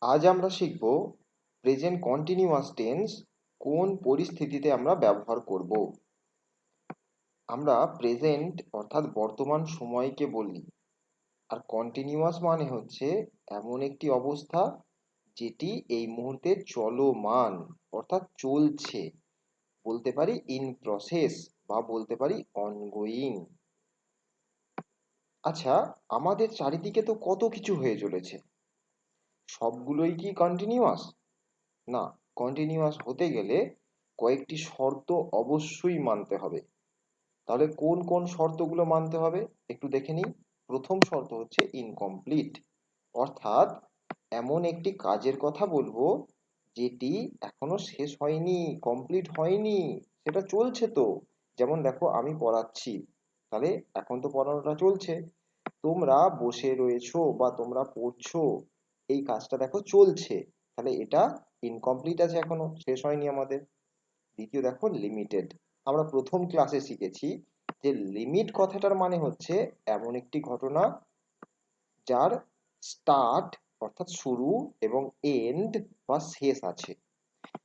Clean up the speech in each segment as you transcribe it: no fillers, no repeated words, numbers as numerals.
আজ আমরা শিখব প্রেজেন্ট কন্টিনিউয়াস টেন্স কোন পরিস্থিতিতে আমরা ব্যবহার করব। আমরা প্রেজেন্ট অর্থাৎ বর্তমান সময়কে বলি, আর কন্টিনিউয়াস মানে হচ্ছে এমন একটি অবস্থা যেটি এই মুহূর্তে চলমান অর্থাৎ চলছে, বলতে পারি ইন প্রসেস বা বলতে পারি অনগোয়িং। আচ্ছা, আমাদের চারিদিকে তো কত কিছু হয়ে চলেছে, সবগুলোই কি কন্টিনিউয়াস? না, কন্টিনিউয়াস হতে গেলে কয়েকটি শর্ত অবশ্যই মানতে হবে। তাহলে কোন কোন শর্তগুলো মানতে হবে একটু দেখে নিই। প্রথম শর্ত হচ্ছে ইনকমপ্লিট, অর্থাৎ এমন একটি কাজের কথা বলবো যেটি এখনো শেষ হয়নি, কমপ্লিট হয়নি, সেটা চলছে তো। যেমন দেখো, আমি পড়াচ্ছি, তাহলে এখন তো পড়ানোটা চলছে। তোমরা বসে রয়েছো বা তোমরা পড়ছো, এই কাজটা দেখো চলছে, তাহলে এটা ইনকমপ্লিট আছে, এখনো শেষ হয়নি আমাদের। দ্বিতীয় দেখো লিমিটেড, আমরা প্রথম ক্লাসে শিখেছি যে লিমিট কথাটার মানে হচ্ছে এমন একটি ঘটনা যার স্টার্ট অর্থাৎ শুরু এবং এন্ড বা শেষ আছে।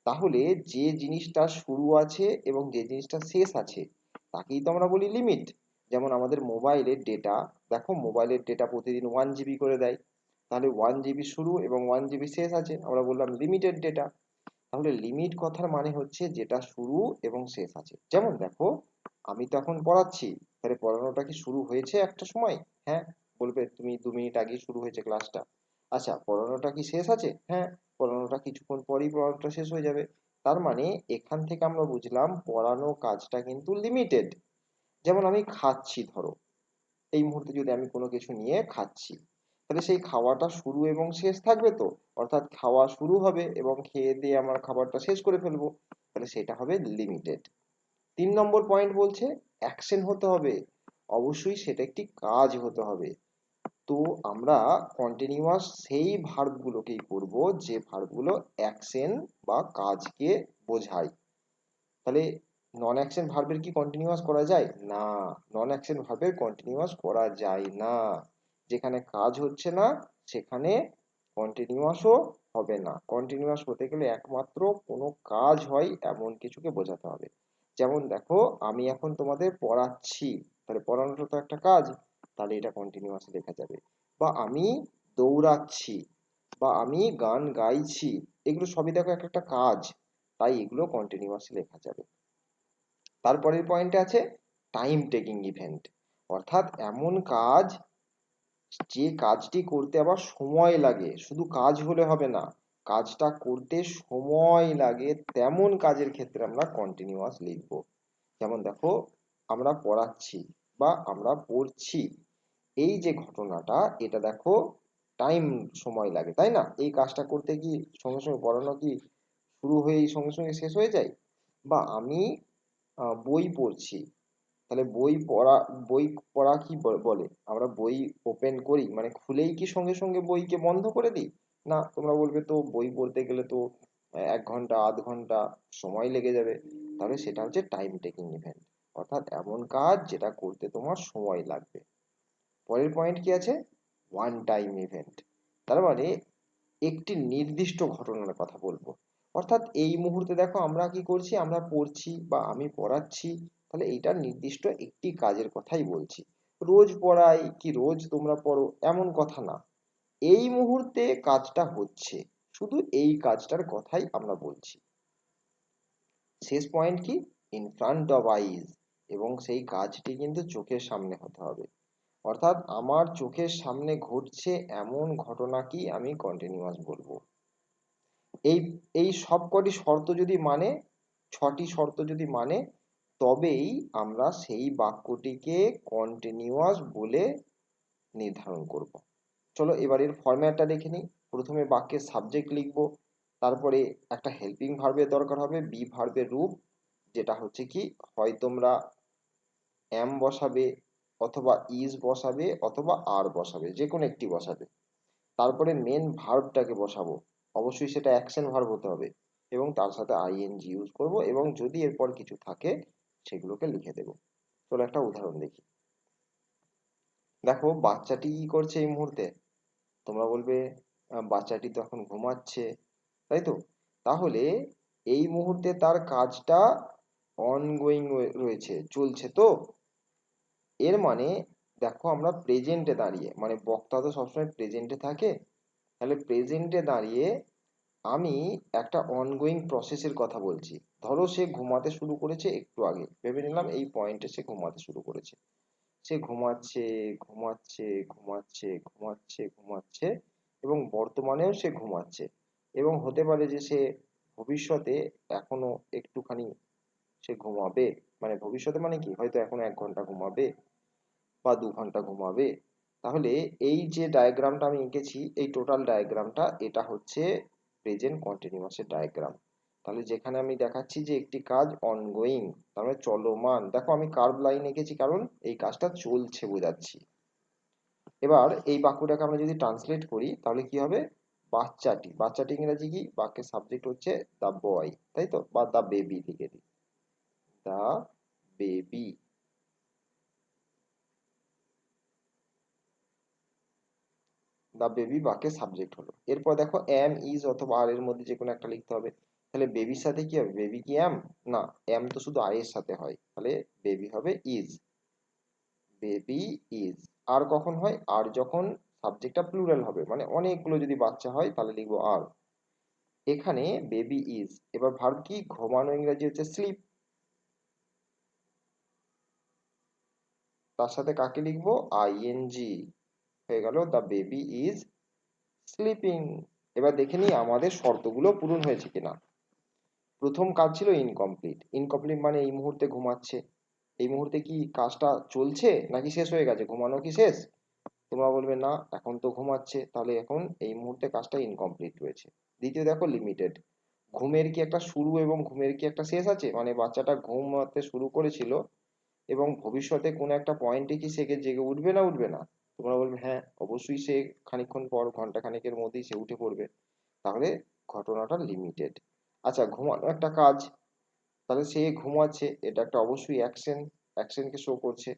তাহলে যে জিনিসটা শুরু আছে এবং যে জিনিসটা শেষ আছে তাকেই তো আমরা বলি লিমিট। যেমন আমাদের মোবাইলের ডেটা, দেখো মোবাইলের ডেটা প্রতিদিন 1 জিবি করে দেয়, তাহলে 1 জিবি শুরু এবং 1 জিবি শেষ আছে, আমরা বললাম লিমিটেড ডেটা। তাহলে লিমিট কথার মানে হচ্ছে যেটা শুরু এবং শেষ আছে। যেমন দেখো, আমি তো এখন পড়াচ্ছি, তাহলে পড়ানোটা কি শুরু হয়েছে একটা সময়? হ্যাঁ, বলবে তুমি 2 মিনিট আগে শুরু হয়েছে ক্লাসটা। আচ্ছা, পড়ানোটা কি শেষ আছে? হ্যাঁ, পড়ানোটা কিছুক্ষণ পরেই পড়ানোটা শেষ হয়ে যাবে। তার মানে এখান থেকে আমরা বুঝলাম পড়ানো কাজটা কিন্তু লিমিটেড। যেমন আমি খাচ্ছি, ধরো এই মুহূর্তে যদি আমি কোনো কিছু নিয়ে খাচ্ছি, তাহলে সেই খাওয়াটা শুরু এবং শেষ থাকবে তো, অর্থাৎ খাওয়া শুরু হবে এবং খেয়ে দিয়ে আমার খাবারটা শেষ করে ফেলবো, তাহলে সেটা হবে লিমিটেড। 3 নম্বর পয়েন্ট বলছে অ্যাকশন হতে হবে, অবশ্যই সেটা একটি কাজ হতে হবে। তো আমরা কন্টিনিউয়াস সেই ভার্বগুলোকেই করব যে ভার্বগুলো অ্যাকশন বা কাজকে বোঝায়। তাহলে নন অ্যাকশন ভার্বের কি কন্টিনিউয়াস করা যায়? না, নন অ্যাকশন ভার্বের কন্টিনিউয়াস করা যায় না। যেখানে কাজ হচ্ছে না সেখানে কন্টিনিউয়াসও হবে না। কন্টিনিউয়াস হতে গেলে একমাত্র কোনো কাজ হয় এমন কিছুকে বোঝাতে হবে। যেমন দেখো, আমি এখন তোমাদের পড়াচ্ছি, তাহলে পড়ানোটা তো একটা কাজ, তাহলে এটা কন্টিনিউয়াস লেখা যাবে। বা আমি দৌড়াচ্ছি বা আমি গান গাইছি, এগুলো সবই দেখো একটা একটা কাজ, তাই এগুলো কন্টিনিউয়াস লেখা যাবে। তারপরের পয়েন্টে আছে টাইম টেকিং ইভেন্ট, অর্থাৎ এমন কাজ যে কাজটি করতে আবার সময় লাগে, শুধু কাজ হলে হবে না, কাজটা করতে সময় লাগে, তেমন কাজের ক্ষেত্রে আমরা কন্টিনিউয়াস লিখব। যেমন দেখো, আমরা পড়াচ্ছি বা আমরা পড়ছি, এই যে ঘটনাটা, এটা দেখো টাইম, সময় লাগে, তাই না? এই কাজটা করতে কি সঙ্গে সঙ্গে পড়ানো কি শুরু হয়েই সঙ্গে সঙ্গে শেষ হয়ে যায়? বা আমি বই পড়ছি, তাহলে বই পড়া কি বলে, আমরা বই ওপেন করি মানে খুলেই কি সঙ্গে সঙ্গে বইকে বন্ধ করে দিই? না, তোমরা বলবে তো বই পড়তে গেলে তো 1 ঘন্টা আধ ঘন্টা সময় লেগে যাবে। তাহলে সেটা হচ্ছে টাইম টেকিং ইভেন্ট, অর্থাৎ এমন কাজ যেটা করতে তোমার সময় লাগবে। পরের পয়েন্ট কি আছে? ওয়ান টাইম ইভেন্ট, তার মানে একটি নির্দিষ্ট ঘটনার কথা বলবো। অর্থাৎ এই মুহূর্তে দেখো আমরা কি করছি, আমরা পড়ছি বা আমি পড়াচ্ছি, তাহলে এইটা নির্দিষ্ট একটি কাজের কথাই বলছি। রোজ পড়াই কি রোজ তোমরা পড়ো এমন কথা না, এই মুহূর্তে কাজটা হচ্ছে, শুধু এই কাজটার কথাই আমরা বলছি। শেষ পয়েন্ট কি? ইন ফ্রন্ট অফ আইজ, এবং সেই কাজটি কিন্তু চোখের সামনে হতে হবে। অর্থাৎ আমার চোখের সামনে ঘটছে এমন ঘটনাকে আমি কন্টিনিউয়াস বলবো। এই এই সবকটি শর্ত যদি মানে, 6টি শর্ত যদি মানে, তবেই আমরা সেই বাক্যটিকে কন্টিনিউয়াস বলে নির্ধারণ করব। চলো এবার এর ফরম্যাটটা দেখে নিই। প্রথমে বাক্যের সাবজেক্ট লিখব, তারপরে একটা হেল্পিং ভার্বের দরকার হবে, বি ভার্বের রূপ, যেটা হচ্ছে কি হয় তোমরা এম বসাবে অথবা ইজ বসাবে অথবা আর বসাবে, যে কোনো একটি বসাবে। তারপরে মেন ভার্বটাকে বসাবো, অবশ্যই সেটা অ্যাকশন ভার্ব হতে হবে, এবং তার সাথে আইএনজি ইউজ করব, এবং যদি এরপর কিছু থাকে সেগুলোকে লিখে দেব। চলো একটা উদাহরণ দেখি। দেখো বাচ্চাটি কি করছে এই মুহূর্তে, তোমরা বলবে বাচ্চাটি তো এখন ঘুমাচ্ছে, তাই তো? তাহলে এই মুহূর্তে তার কাজটা অনগোয়িং রয়েছে, চলছে তো। এর মানে দেখো আমরা প্রেজেন্টে দাঁড়িয়ে, মানে বক্তা তো সবসময় প্রেজেন্টে থাকে, তাহলে প্রেজেন্টে দাঁড়িয়ে আমি একটা অনগোয়িং প্রসেসের কথা বলছি। ধরো সে ঘুমাতে শুরু করেছে একটু আগে, ভেবে নিলাম এই পয়েন্টে সে ঘুমাতে শুরু করেছে। সে ঘুমাচ্ছে, ঘুমাচ্ছে, ঘুমাচ্ছে, ঘুমাচ্ছে, ঘুমাচ্ছে, এবং বর্তমানেও সে ঘুমাচ্ছে। এবং হতে পারে যে সে ভবিষ্যতে এখনো একটুখানি সে ঘুমাবে। মানে ভবিষ্যতে মানে কি, হয়তো এখনো 1 ঘন্টা ঘুমাবে বা 2 ঘন্টা ঘুমাবে। তাহলে এই যে ডায়াগ্রামটা আমি এঁকেছি, এই টোটাল ডায়াগ্রামটা এটা হচ্ছে প্রেজেন্ট কন্টিনিউয়াসের ডায়াগ্রাম। তাহলে যেখানে আমি দেখাচ্ছি যে একটি কাজ অনগোয়িং, তার মানে চলমান। দেখো আমি কার্ভ লাইন এঁকেছি কারণ এই কাজটা চলছে বোঝাচ্ছি। এবার এই বাক্যটাকে আমরা যদি ট্রান্সলেট করি তাহলে কি হবে? বাচ্চাটি, বাচ্চাটি ইংরেজি কি? বাক্যের সাবজেক্ট হচ্ছে দা বয়, তাই তো, বা দা বেবি লিখে দিই, দা বেবি। দা বেবি বাক্যের সাবজেক্ট হলো। এরপর দেখো এম, ইজ অথবা আর এর মধ্যে যে কোনো একটা লিখতে হবে। তাহলে বেবির সাথে কি হবে? বেবি কি এম? না, এম তো শুধু আই এর সাথে হয়, তাহলে বেবি হবে ইজ, বেবি ইজ। আর কখন হয়? আর যখন সাবজেক্টটা প্লুরাল হবে, মানে অনেকগুলো যদি বাচ্চা হয় তাহলে লিখবো আর। এখানে বেবি ইজ। এবার ভার্ব কি? ঘুমানো ইংরেজি হচ্ছে স্লিপ, তার সাথে কাকে লিখবো? আইএনজি। হয়ে গেল দ্য বেবি ইজ স্লিপিং। এবার দেখে নিই আমাদের শর্তগুলো পূরণ হয়েছে কিনা। প্রথম কাজ ছিল ইনকমপ্লিট। ইনকমপ্লিট মানে এই মুহূর্তে ঘুমাচ্ছে। এই মুহূর্তে কি কাজটা চলছে নাকি শেষ হয়ে গেছে? ঘুমানো কি শেষ? তোমরা বলবে না, এখন তো ঘুমাচ্ছে, তাহলে এখন এই মুহূর্তে কাজটা ইনকমপ্লিট রয়েছে। দ্বিতীয় দেখো লিমিটেড। ঘুমের কি একটা শুরু এবং ঘুমের কি একটা শেষ আছে? মানে বাচ্চাটা ঘুমাতে শুরু করেছিল এবং ভবিষ্যতে কোনো একটা পয়েন্টে কি সে জেগে উঠবে না উঠবে না? তোমরা বলবে হ্যাঁ, অবশ্যই সে খানিকক্ষণ পর, ঘন্টা খানেকের মধ্যেই সে উঠে পড়বে। তাহলে ঘটনাটা লিমিটেড। আচ্ছা, ঘুমানো একটা কাজ, তাহলে সে ঘুমাচ্ছে, এটা একটা অবশ্যই অ্যাকশন, অ্যাকশনকে শো করছে।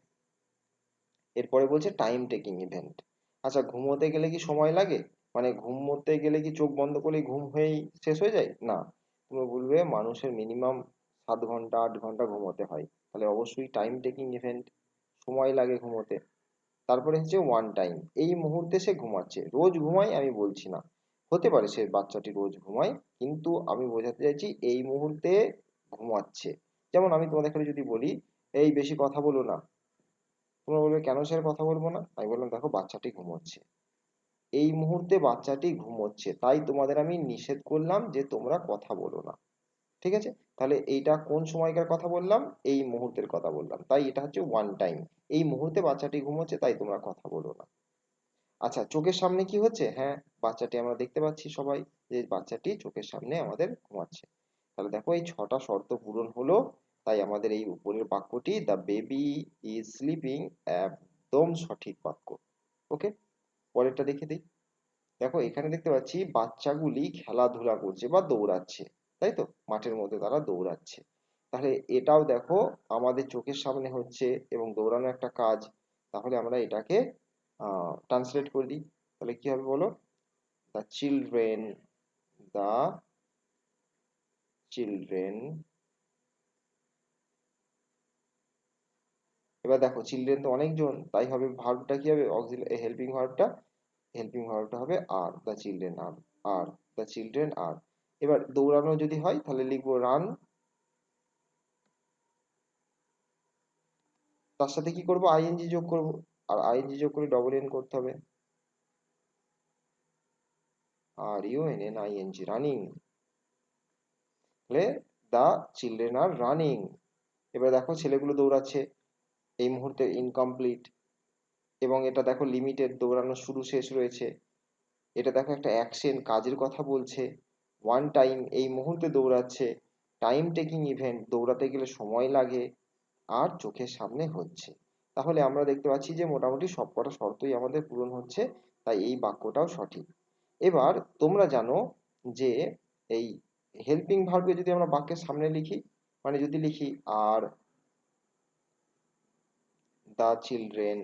এরপরে বলছে টাইম টেকিং ইভেন্ট। আচ্ছা, ঘুমোতে গেলে কি সময় লাগে? মানে ঘুমোতে গেলে কি চোখ বন্ধ করলেই ঘুম হয়েই শেষ হয়ে যায়? না, তুমি বলবে মানুষের মিনিমাম 7 ঘন্টা 8 ঘন্টা ঘুমোতে হয়, তাহলে অবশ্যই টাইম টেকিং ইভেন্ট, সময় লাগে ঘুমোতে। তারপরে হচ্ছে ওয়ান টাইম, এই মুহূর্তে সে ঘুমাচ্ছে। রোজ ঘুমায় আমি বলছি না, হতে পারে সে বাচ্চাটি রোজ ঘুমায়, কিন্তু আমি বোঝাতে চাইছি এই মুহূর্তে ঘুমাচ্ছে। যেমন আমি তোমাদের এখানে যদি বলি এই বেশি কথা বলো না, তোমরা বলবে কেন স্যার কথা বলবো না? আমি বললাম দেখো বাচ্চাটি ঘুমোচ্ছে, এই মুহূর্তে বাচ্চাটি ঘুমোচ্ছে, তাই তোমাদের আমি নিষেধ করলাম যে তোমরা কথা বলো না। ঠিক আছে? তাহলে এইটা কোন সময়কার কথা বললাম? এই মুহূর্তের কথা বললাম, তাই এটা হচ্ছে ওয়ান টাইম। এই মুহূর্তে বাচ্চাটি ঘুমোচ্ছে তাই তোমরা কথা বলো না। আচ্ছা, চোখের সামনে কি হচ্ছে? হ্যাঁ, বাচ্চাটি আমরা দেখতে পাচ্ছি সবাই, যে বাচ্চাটি চোখের সামনে আমাদের ঘুমাচ্ছে। তাহলে দেখো এই 6টা শর্ত পূরণ হলো, তাই আমাদের এই উপরের বাক্যটি দ্য বেবি ইজ স্লিপিং একদম সঠিক বাক্য। ওকে, পরেরটা দেখে দিই। দেখো এখানে দেখতে পাচ্ছি বাচ্চাগুলি খেলাধুলা করছে বা দৌড়াচ্ছে, তাই তো, মাঠের মধ্যে তারা দৌড়াচ্ছে। তাহলে এটাও দেখো আমাদের চোখের সামনে হচ্ছে এবং দৌড়ানো একটা কাজ। তাহলে আমরা এটাকে ট্রান্সলেট করে দিই। তাহলে কি হবে বলো? The children, the children. এবার দেখো চিলড্রেন তো অনেকজন, তাই হবে ভার্বটা কি হবে? অক্সিলারি হেল্পিং ভার্বটা, হেল্পিং ভার্বটা হবে are, the children are, are the children are. এবার দৌড়ানো যদি হয় তাহলে লিখবো রান, তার সাথে কি করব? আইএনজি যোগ করব, আর আইএনজি যোগ করে ডবল এন করতে হবে, R U N N I N G, running. তাহলে দা চিলড্রেন আর রানিং। এবার দেখো ছেলেগুলো দৌড়াচ্ছে, এই মুহূর্তে ইনকমপ্লিট, এবং এটা দেখো লিমিটেড, দৌড়ানো শুরু শেষ রয়েছে। এটা দেখো একটা অ্যাকশন, কাজের কথা বলছে। ওয়ান টাইম, এই মুহূর্তে দৌড়াচ্ছে। টাইম টেকিং ইভেন্ট, দৌড়াতে গেলে সময় লাগে। আর চোখের সামনে হচ্ছে। তাহলে আমরা দেখতে পাচ্ছি যে মোটামুটি সবকটা শর্তই আমাদের পূরণ হচ্ছে, তাই এই বাক্যটাও সঠিক। এবার তোমরা জানো যে এই হেল্পিং ভার্বকে যদি আমরা বাক্যের সামনে লিখি, মানে যদি লিখি are the children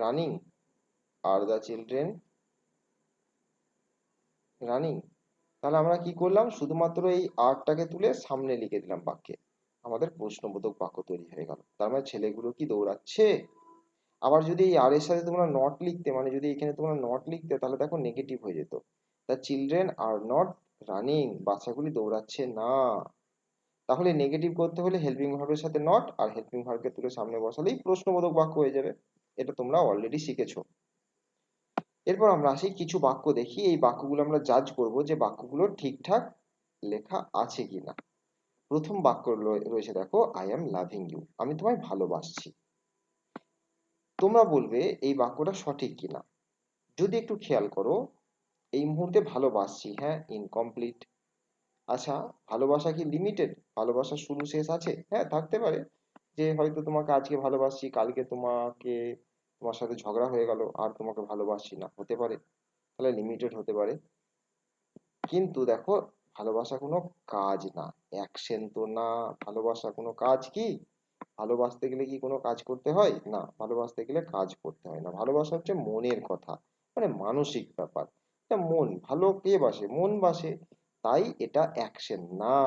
running, are the children running. তাহলে আমরা কি করলাম, শুধুমাত্র এই আরটাকে তুলে সামনে লিখে দিলাম বাক্যে, আমাদের প্রশ্নবোধক বাক্য তৈরি হয়ে গেল। তার মানে ছেলেগুলো কি দৌড়াচ্ছে। আবার যদি এই আর এর সাথে তোমরা নট লিখতে, মানে যদি এখানে তোমরা নট লিখতে, তাহলে দেখো নেগেটিভ হয়ে যেত। The children are not running, বাচ্চাগুলি দৌড়াচ্ছে না। তাহলে নেগেটিভ করতে হলে হেল্পিং ভার্বের সাথে নট, আর হেল্পিং ভার্বকে তুলে সামনে বসালেই প্রশ্নবোধক বাক্য হয়ে যাবে। এটা তোমরা অলরেডি শিখেছো। এরপর আমরা আসি, কিছু বাক্য দেখি, এই বাক্যগুলো আমরা জাজ করব যে বাক্যগুলো ঠিকঠাক লেখা আছে কিনা। প্রথম বাক্য রয়েছে দেখো, আই অ্যাম লাভিং ইউ, আমি তোমায় ভালোবাসছি। তোমরা বলবে এই বাক্যটা সঠিক কিনা। যদি একটু খেয়াল করো, এই মুহূর্তে ভালোবাসছি, হ্যাঁ, ইনকমপ্লিট। আচ্ছা, ভালোবাসা কি লিমিটেড? ভালোবাসার শুরু শেষ আছে? হ্যাঁ, থাকতে পারে। যে হয়তো তোমাকে আজকে ভালোবাসছি, কালকে তোমার সাথে ঝগড়া হয়ে গেল আর তোমাকে ভালোবাসছি না, হতে পারে। তাহলে লিমিটেড হতে পারে। কিন্তু দেখো, ভালোবাসা কোনো কাজ না, অ্যাকশন তো না। ভালোবাসা কোনো কাজ কি? ভালোবাসতে গেলে কি কোনো কাজ করতে হয়? না, ভালোবাসতে গেলে কাজ করতে হয় না। ভালোবাসা হচ্ছে মনের কথা, মানে মানসিক ব্যাপার। এটা মন, ভালো কে বাসে? মন বাসে। তাই এটা অ্যাকশন না।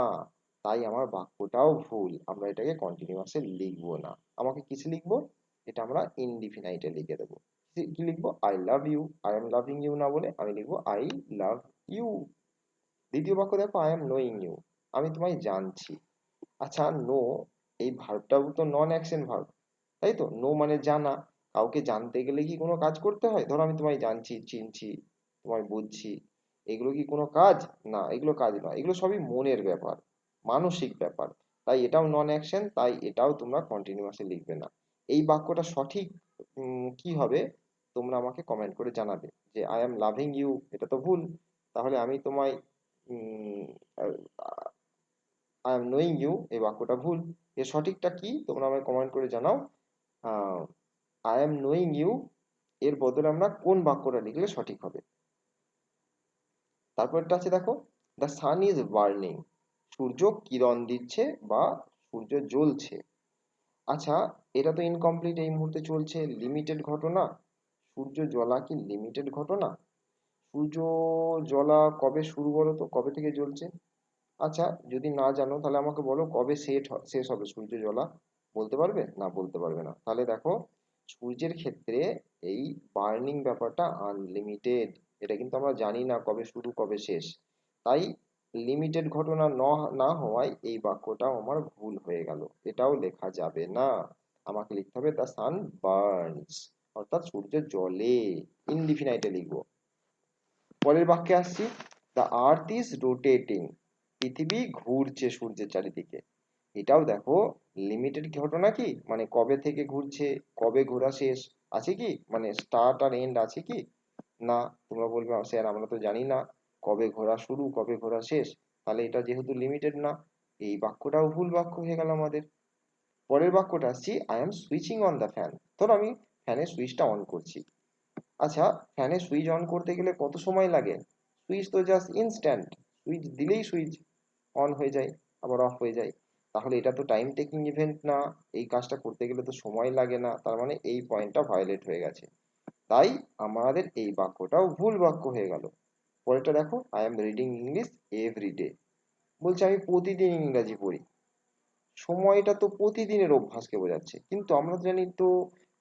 তাই আমার বাক্যটাও ভুল, আমরা এটাকে কন্টিনিউয়াসে লিখবো না। আমাকে কিসে লিখবো? এটা আমরা ইনডিফিনাইটে লিখে দেবো। কি লিখবো? I love you, I am loving you না বলে আমি লিখবো আই লাভ ইউ। দ্বিতীয় বাক্য দেখো, আই এম নোয়িং ইউ, আমি তোমায় জানছি। আচ্ছা, নো, এই ভার্বটাও তো নন অ্যাকশন ভার্ব, তাই তো? নো মানে জানা। কাউকে জানতে গেলে কি কোনো কাজ করতে হয়? ধরো আমি তোমায় জানছি, চিনছি, তোমায় বুঝছি, এগুলো কি কোনো কাজ? না, এগুলো কাজ নয়, এগুলো সবই মনের ব্যাপার, মানসিক ব্যাপার। তাই এটাও নন অ্যাকশন, তাই এটাও তোমরা কন্টিনিউয়াসলি লিখবে না। এই বাক্যটা সঠিক কি হবে, তোমরা আমাকে কমেন্ট করে জানাবে। যে আই এম লাভিং ইউ, এটা তো ভুল। তাহলে আমি তোমায় আই এম নোয়িং ইউ, এই বাক্যটা ভুল। এর সঠিকটা কি তোমরা আমায় কমেন্ট করে জানাও। আই এম নোয়িং ইউ এর বদলে আমরা কোন বাক্যটা লিখলে সঠিক হবে। তারপরটা আছে দেখো, দ্য সান ইজ বার্নিং, সূর্য কিরণ দিচ্ছে বা সূর্য জ্বলছে। আচ্ছা, এটা তো ইনকমপ্লিট, এই মুহূর্তে চলছে, লিমিটেড ঘটনা। সূর্য জ্বলা কি লিমিটেড ঘটনা? সূর্য জ্বলা কবে শুরু বলো তো, কবে থেকে জ্বলছে? আচ্ছা, যদি না জানো তাহলে আমাকে বলো, কবে শেষ হবে সূর্য জ্বলা? বলতে পারবে? না, বলতে পারবে না। তাহলে দেখো, সূর্যের ক্ষেত্রে এই বার্নিং ব্যাপারটা আনলিমিটেড। এটা কিন্তু আমরা জানি না কবে শুরু কবে শেষ। তাই লিমিটেড ঘটনা না হওয়ায় এই বাক্যটাও আমার ভুল হয়ে গেল, এটাও লেখা যাবে না। আমাকে লিখতে হবে দ্য সান বার্নস, অর্থাৎ সূর্য জ্বলে, ইনডিফিনাইটে লিখবো। পরের বাক্যে আসছি, দ্য আর্থ ইজ রোটেটিং, পৃথিবী ঘুরছে সূর্যের চারিদিকে। এটাও দেখো লিমিটেড ঘটনা কি, মানে কবে থেকে ঘুরছে, কবে ঘোরা শেষ আছে কি, মানে স্টার্ট আর এন্ড আছে কি? না। তোমরা বলবে স্যার আমরা তো জানি না কবে ঘোরা শুরু কবে ঘোরা শেষ। তাহলে এটা যেহেতু লিমিটেড না, এই বাক্যটাও ভুল বাক্য হয়ে গেল আমাদের। পরের বাক্যটা আসছি, I am switching on the fan, ধরো আমি ফ্যানের সুইচটা অন করছি। আচ্ছা, ফ্যানের সুইচ অন করতে গেলে কত সময় লাগে? সুইচ তো জাস্ট ইনস্ট্যান্ট, সুইচ দিলেই সুইচ অন হয়ে যায়, আবার অফ হয়ে যায়। তাহলে এটা তো টাইম টেকিং ইভেন্ট না, এই কাজটা করতে গেলে তো সময় লাগে না, তার মানে এই পয়েন্টটা ভায়োলেট হয়ে গেছে। তাই আমাদের এই বাক্যটাও ভুল বাক্য হয়ে গেল। পরেরটা দেখো, I am reading English every day, বলছে আমি প্রতিদিন ইংরাজি পড়ি। সময়টা তো প্রতিদিনের অভ্যাসকে বোঝাচ্ছে, কিন্তু আমরা জানি তো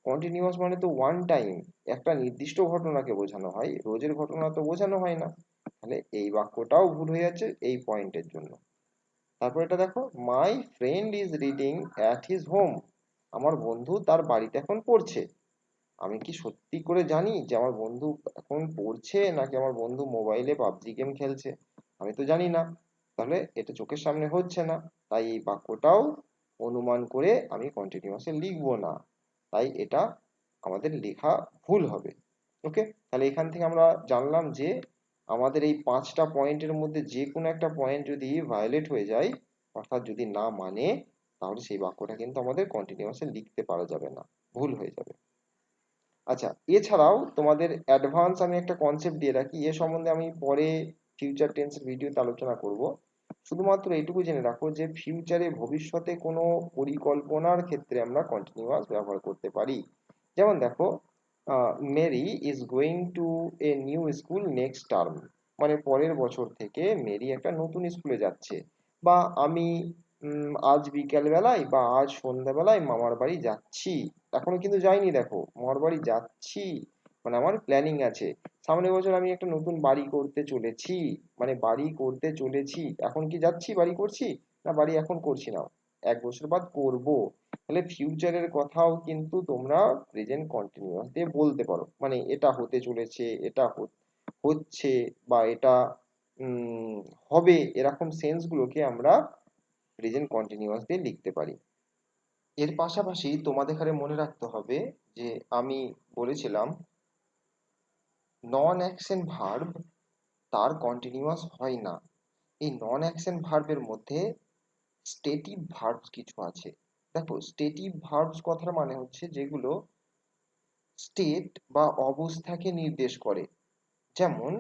কন্টিনিউয়াস মানে তো ওয়ান টাইম, একটা নির্দিষ্ট ঘটনাকে বোঝানো হয়, রোজের ঘটনা তো বোঝানো হয় না। তাহলে এই বাক্যটাও ভুল হয়ে যাচ্ছে এই পয়েন্টের জন্য। তারপর এটা দেখো, my friend is reading at his home, আমার বন্ধু তার বাড়িতে এখন পড়ছে। আমি কি সত্যি করে জানি যে আমার বন্ধু এখন পড়ছে নাকি আমার বন্ধু মোবাইলে পাবজি গেম খেলছে? আমি তো জানি না। তাহলে এটা চোখের সামনে হচ্ছে না, তাই এই বাক্যটাও অনুমান করে আমি কন্টিনিউয়াসে লিখবো না। তাই এটা আমাদের লেখা ভুল হবে। ওকে, তাহলে এখান থেকে আমরা জানলাম যে আমাদের এই 5টা পয়েন্টের মধ্যে যে কোনো একটা পয়েন্ট যদি ভায়োলেট হয়ে যায়, অর্থাৎ যদি না মানে, তাহলে সেই বাক্যটা কিন্তু আমাদের কন্টিনিউয়াসে লিখতে পারা যাবে না, ভুল হয়ে যাবে। আচ্ছা, এছাড়াও তোমাদের অ্যাডভান্স আমি একটা কনসেপ্ট দিয়ে রাখি, এ সম্বন্ধে আমি পরে ফিউচার টেন্সের ভিডিওতে আলোচনা করব। শুধুমাত্র এইটুকু জেনে রাখো যে ফিউচারে ভবিষ্যতে কোনো পরিকল্পনার ক্ষেত্রে আমরা কন্টিনিউয়াস ব্যবহার করতে পারি। যেমন দেখো, Mary is going to a new school next term, মানে পরের বছর থেকে মেরি একটা নতুন স্কুলে যাচ্ছে। বা আমি আজ বিকেল বেলায় বা আজ সন্ধ্যাবেলায় মামার বাড়ি যাচ্ছি। এখনো কিন্তু যাইনি, দেখো, মামার বাড়ি যাচ্ছি, মানে আমার প্ল্যানিং আছে। সামনের বছর আমি একটা নতুন বাড়ি করতে চলেছি, মানে বাড়ি করতে চলেছি। এখন কি যাচ্ছি বাড়ি করছি? না, বাড়ি এখন করছি না, 1 বছর বাদ করব। তাহলে ফিউচারের কথাও কিন্তু তোমরা প্রেজেন্ট কন্টিনিউয়াস দিয়ে বলতে পারো, মানে এটা হতে চলেছে, এটা হচ্ছে, বা এটা উম, হবে, এরকম সেন্স গুলোকে আমরা প্রেজেন্ট কন্টিনিউয়াস দিয়ে লিখতে পারি। এর পাশাপাশি তোমাদের এখানে মনে রাখতে হবে যে আমি বলেছিলাম নন অ্যাকশন ভার্ব তার কন্টিনিউয়াস হয় না। এই নন অ্যাকশন ভার্বের মধ্যে স্টেটিভ ভার্বস কিছু আছে। দেখো, স্টেটিভ ভার্বস কথার মানে হচ্ছে যেগুলো স্টেট বা অবস্থাকে নির্দেশ করে। যেমন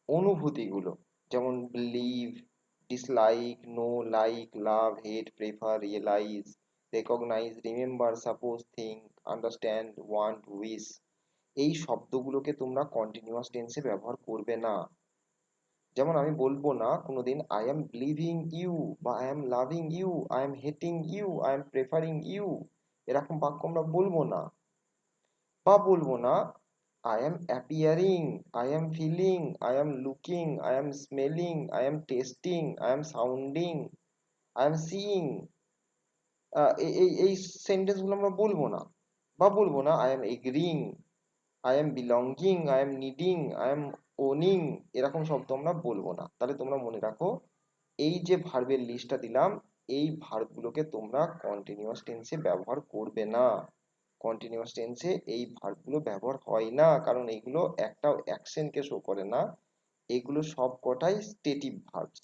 অনুভূতিগুলো, যেমন believe, dislike, know, like, love, hate, prefer, realise, recognise, remember, suppose, think, understand, want, wish. এই শব্দগুলোকে তোমরা কন্টিনিউয়াস টেন্সে ব্যবহার করবে না। যেমন আমি বলবো না কোনোদিন আই এম বিলিভিং ইউ, বা I am loving you, I am hating you, I am preferring you. এরকম বাক্য আমরা বলবো না। বা বলবো না I am appearing, I am feeling, I am looking, I am smelling, I am tasting, I am sounding, I am seeing. এই sentence গুলো আমরা বলবো না। বা বলবো না I am agreeing, I am belonging, I am needing, I M owning. এরকম শব্দ আমরা বলবো না। তাহলে তোমরা মনে রাখো, এই যে ভার্বের লিস্টটা দিলাম, এই ভার্বগুলোকে তোমরা কন্টিনিউয়াস টেন্সে ব্যবহার করবে না। কন্টিনিউয়াস টেন্সে এই ভার্বগুলো ব্যবহার হয় না, কারণ এইগুলো একটাও অ্যাকশনকে শো করে না। এগুলো সব কটাই স্টেটিভ ভার্বস।